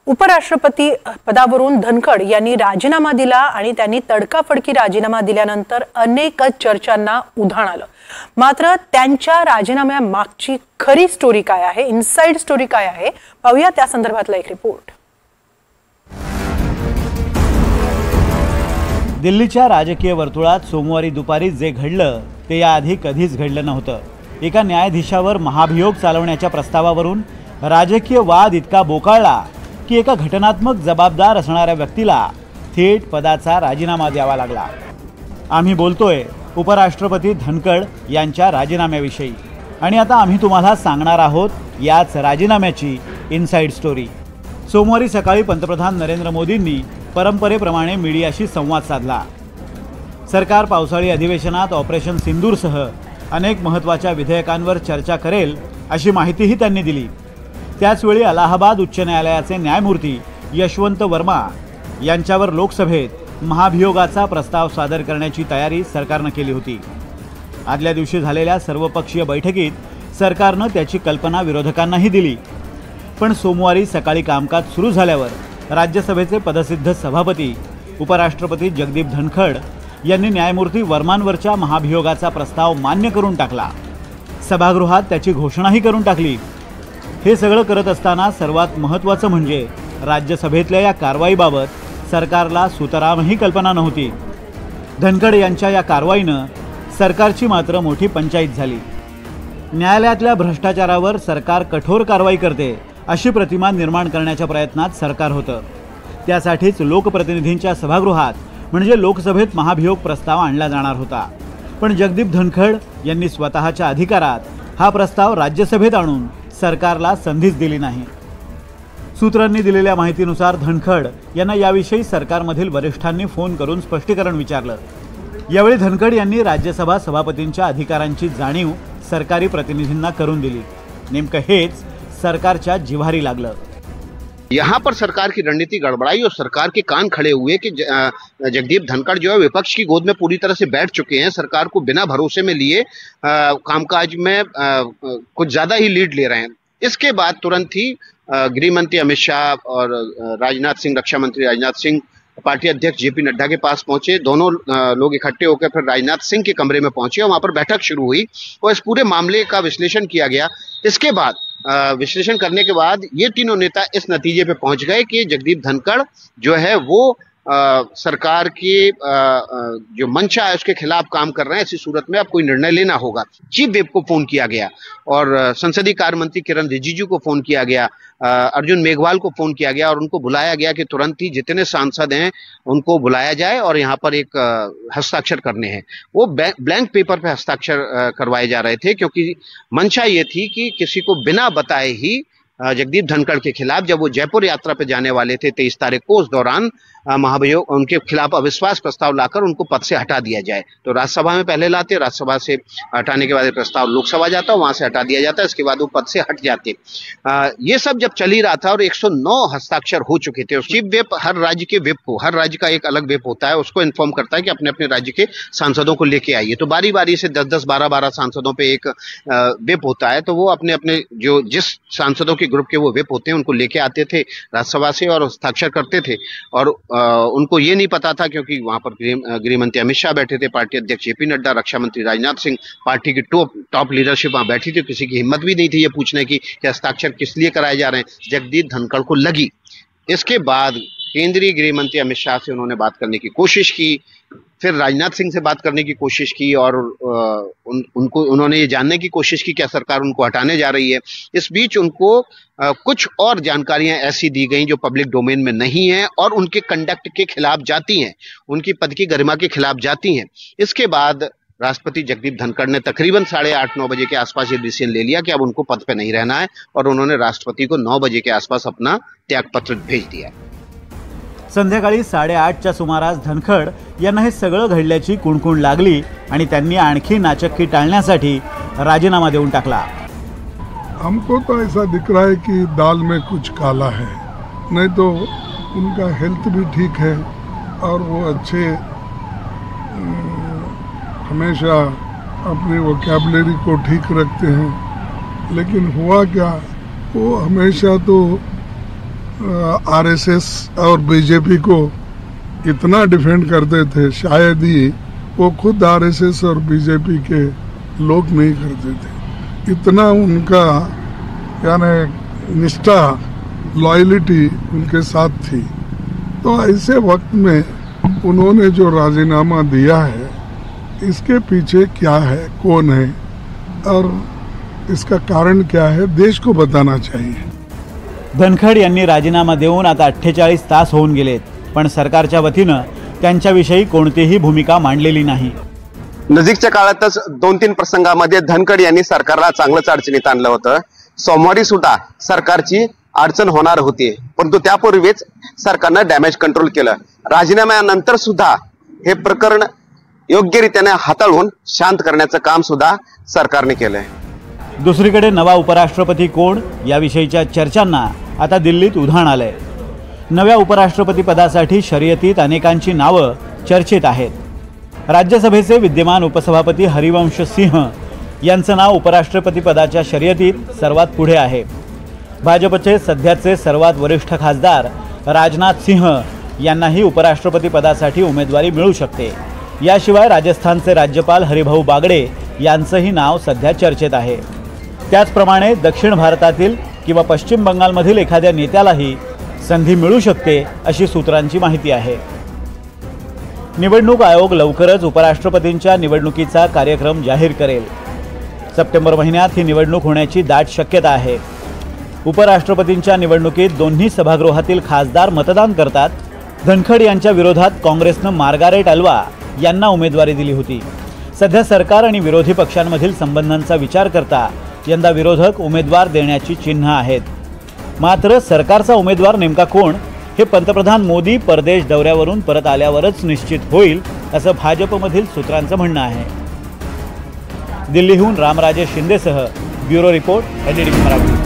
उपराष्ट्रपती पदावरून धनखड यांनी राजीनामा दिला आणि त्यांनी तडकाफडकी राजीनामा दिल्यानंतर अनेक चर्चांना उधाण आलं। मात्र त्यांच्या राजीनाम्यामागची खरी स्टोरी काय आहे, इनसाइड स्टोरी काय आहे, पाहूया त्या संदर्भातला एक रिपोर्ट। दिल्लीच्या राजकीय वर्तुळात सोमवारी दुपारी जे घडलं ते याआधी कधीच घडलं नव्हतं। एका न्यायाधीशावर महाभियोग चालवण्याच्या प्रस्तावावरून राजकीय वाद इतका बोकाळला की एका घटनात्मक जबाबदार असणाऱ्या व्यक्तीला थेट पदाचा राजीनामा द्यावा लागला। आम्ही बोलतोय उपराष्ट्रपती धनखड यांच्या राजीनाम्याविषयी आणि आता आम्ही तुम्हाला सांगणार आहोत याच राजीनाम्याची इनसाइड स्टोरी। सोमवारी सकाळी पंतप्रधान नरेंद्र मोदींनी परंपरेप्रमाणे मीडियाशी संवाद साधला। सरकार पावसाळी अधिवेशनात ऑपरेशन सिंदूरसह अनेक महत्त्वाच्या विधेयकांवर चर्चा करेल अशी माहितीही त्यांनी दिली। त्याचवेळी अलाहाबाद उच्च न्यायालयाचे न्यायमूर्ती यशवंत वर्मा यांच्यावर लोकसभेत महाभियोगाचा प्रस्ताव सादर करण्याची तयारी सरकारने केली होती। आदल्या दिवशी झालेल्या सर्वपक्षीय बैठकीत सरकारने त्याची कल्पना विरोधकांनाही दिली, पण सोमवारी सकाळी कामकाज सुरू झाल्यावर राज्यसभेचे पदसिद्ध सभापती उपराष्ट्रपती जगदीप धनखड यांनी न्यायमूर्ती वर्मांवरच्या महाभियोगाचा प्रस्ताव मान्य करून टाकला। सभागृहात त्याची घोषणाही करून टाकली। हे सगळं करत असताना सर्वात महत्त्वाचं म्हणजे राज्यसभेतल्या या कारवाईबाबत सरकारला सुतरामही कल्पना नव्हती। धनखड यांच्या या कारवाईनं सरकारची मात्र मोठी पंचायत झाली। न्यायालयातल्या भ्रष्टाचारावर सरकार कठोर कारवाई करते अशी प्रतिमा निर्माण करण्याच्या प्रयत्नात सरकार होतं। त्यासाठीच लोकप्रतिनिधींच्या सभागृहात म्हणजे लोकसभेत महाभियोग प्रस्ताव आणला जाणार होता, पण जगदीप धनखड यांनी स्वतःच्या अधिकारात हा प्रस्ताव राज्यसभेत आणून सरकारला संधीच दिली नाही। सूत्रांनी दिलेल्या माहितीनुसार धनखड यांना याविषयी सरकारमधील वरिष्ठांनी फोन करून स्पष्टीकरण विचारलं। यावेळी धनखड यांनी राज्यसभा सभापतींच्या अधिकारांची जाणीव सरकारी प्रतिनिधींना करून दिली। नेमकं हेच सरकारच्या जिव्हारी लागलं। यहाँ पर सरकार की रणनीति गड़बड़ाई और सरकार के कान खड़े हुए कि जगदीप धनखड़ जो है विपक्ष की गोद में पूरी तरह से बैठ चुके हैं। सरकार को बिना भरोसे में लिए कामकाज में कुछ ज्यादा ही लीड ले रहे हैं। इसके बाद तुरंत ही गृह मंत्री अमित शाह और राजनाथ सिंह, रक्षा मंत्री राजनाथ सिंह पार्टी अध्यक्ष जेपी नड्डा के पास पहुंचे। दोनों लोग इकट्ठे होकर फिर राजनाथ सिंह के कमरे में पहुंचे और वहां पर बैठक शुरू हुई और इस पूरे मामले का विश्लेषण किया गया। इसके बाद विश्लेषण करने के बाद ये तीनों नेता इस नतीजे पे पहुंच गए कि जगदीप धनखड़ जो है वो सरकार की जो मंशा है उसके खिलाफ काम कर रहे हैं। ऐसी सूरत में अब कोई निर्णय लेना होगा। चीफ व्हिप को फोन किया गया और संसदीय कार्य मंत्री किरण रिजिजू को फोन किया गया, अर्जुन मेघवाल को फोन किया गया और उनको बुलाया गया कि तुरंत ही जितने सांसद हैं उनको बुलाया जाए और यहाँ पर एक हस्ताक्षर करने हैं। वो ब्लैंक पेपर पे हस्ताक्षर करवाए जा रहे थे, क्योंकि मंशा ये थी कि किसी को बिना बताए ही जगदीप धनखड़ के खिलाफ जब वो जयपुर यात्रा पे जाने वाले थे 23 तारीख को, उस दौरान महाभियोग उनके खिलाफ अविश्वास प्रस्ताव लाकर उनको पद से हटा दिया जाए। तो राज्यसभा में पहले लाते, राज्यसभा से हटाने के बाद प्रस्ताव लोकसभा जाता, वहां से हटा दिया जाता, इसके बाद वो पद से हट जाते। ये सब जब चल ही रहा था और 109 हस्ताक्षर हो चुके थे। चीफ व्हिप हर राज्य के व्हिप को, हर राज्य का एक अलग व्हिप होता है, उसको इन्फॉर्म करता है कि अपने अपने राज्य के सांसदों को लेके आइए। तो बारी बारी से 10-10, 12-12 सांसदों पे एक व्हिप होता है, तो वो अपने अपने जो जिस सांसदों के ग्रुप के वो व्हिप होते हैं उनको लेके आते थे राज्यसभा से और हस्ताक्षर करते थे। और उनको ये नहीं पता था, क्योंकि वहां पर गृह मंत्री अमित शाह बैठे थे, पार्टी अध्यक्ष जेपी नड्डा, रक्षा मंत्री राजनाथ सिंह, पार्टी की टॉप लीडरशिप वहां बैठी थी। किसी की हिम्मत भी नहीं थी ये पूछने की कि हस्ताक्षर किस लिए कराए जा रहे हैं। जगदीप धनखड़ को लगी। इसके बाद केंद्रीय गृह मंत्री अमित शाह से उन्होंने बात करने की कोशिश की, फिर राजनाथ सिंह से बात करने की कोशिश की और उन्होंने ये जानने की कोशिश की क्या सरकार उनको हटाने जा रही है। इस बीच उनको कुछ और जानकारियां ऐसी दी गई जो पब्लिक डोमेन में नहीं है और उनके कंडक्ट के खिलाफ जाती हैं, उनकी पद की गरिमा के खिलाफ जाती हैं। इसके बाद राष्ट्रपति जगदीप धनखड़ ने तकरीबन 8:30-9 बजे के आसपास ये डिसीजन ले लिया कि अब उनको पद पे नहीं रहना है और उन्होंने राष्ट्रपति को 9 बजे के आसपास अपना त्यागपत्र भेज दिया। संध्याकाळी 8:30च्या सुमारास धनखड यांना हे सगळं घडल्याची कुणकुण लागली आणि त्यांनी आणखी नाचक्की टाळण्यासाठी राजीनामा देऊन टाकला। हमको तो ऐसा दिख रहा है कि दाल में कुछ काला है, नहीं तो उनका हेल्थ भी ठीक है और वो अच्छे हमेशा अपनी वोकैबुलरी को ठीक रखते हैं। लेकिन हुआ क्या, वो हमेशा तो आरएसएस और बीजेपी को इतना डिफेंड करते थे, शायद ही वो खुद आरएसएस और बीजेपी के लोग नहीं करते थे। इतना उनका यानी निष्ठा, लॉयल्टी उनके साथ थी। तो ऐसे वक्त में उन्होंने जो राजीनामा दिया है, इसके पीछे क्या है, कौन है और इसका कारण क्या है, देश को बताना चाहिए। धनखड यांनी राजीनामा देऊन आता 48 तास होऊन गेलेत, पण सरकारच्या वतीनं त्यांच्याविषयी कोणतीही भूमिका मांडलेली नाही। नजीकच्या काळातच 2-3 प्रसंगामध्ये धनखड यांनी सरकारला चांगलंच अडचणीत आणलं होतं। सोमवारी सुद्धा सरकारची अडचण होणार होती, परंतु त्यापूर्वीच सरकारनं डॅमेज कंट्रोल केलं। राजीनाम्यानंतर सुद्धा हे प्रकरण योग्यरीत्याने हाताळून शांत करण्याचं काम सुद्धा सरकारने केलंय। दुसरीकडे नवा उपराष्ट्रपती कोण याविषयीच्या चर्चांना आता दिल्लीत उधाण आलंय। नव्या उपराष्ट्रपती पदासाठी शर्यतीत अनेकांची नावं चर्चेत आहेत। राज्यसभेचे विद्यमान उपसभापती हरिवंश सिंह यांचं नाव उपराष्ट्रपती पदाच्या शर्यतीत सर्वात पुढे आहे। भाजपचे सध्याचे सर्वात वरिष्ठ खासदार राजनाथ सिंह यांनाही उपराष्ट्रपती पदासाठी उमेदवारी मिळू शकते। याशिवाय राजस्थानचे राज्यपाल हरिभाऊ बागडे यांचंही नाव सध्या चर्चेत आहे। त्याचप्रमाणे दक्षिण भारतातील किंवा पश्चिम बंगालमधील एखाद्या नेत्यालाही संधी मिळू शकते अशी सूत्रांची माहिती आहे। निवडणूक आयोग लवकरच उपराष्ट्रपतींच्या निवडणुकीचा कार्यक्रम जाहीर करेल। सप्टेंबर महिन्यात ही निवडणूक होण्याची दाट शक्यता आहे। उपराष्ट्रपतींच्या निवडणुकीत दोन्ही सभागृहातील खासदार मतदान करतात। धनखड यांच्या विरोधात काँग्रेसनं मार्गारेट अल्वा यांना उमेदवारी दिली होती। सध्या सरकार आणि विरोधी पक्षांमधील संबंधांचा विचार करता यंदा विरोधक उमेदवार देण्याची चिन्ह आहेत। मात्र सरकारचा उमेदवार नेमका कोण हे पंतप्रधान मोदी परदेश दौऱ्यावरून परत आल्यावरच निश्चित होईल असं भाजपमधील सूत्रांचं म्हणणं आहे। दिल्लीहून रामराजे शिंदेसह ब्युरो रिपोर्ट NDTV मराठी।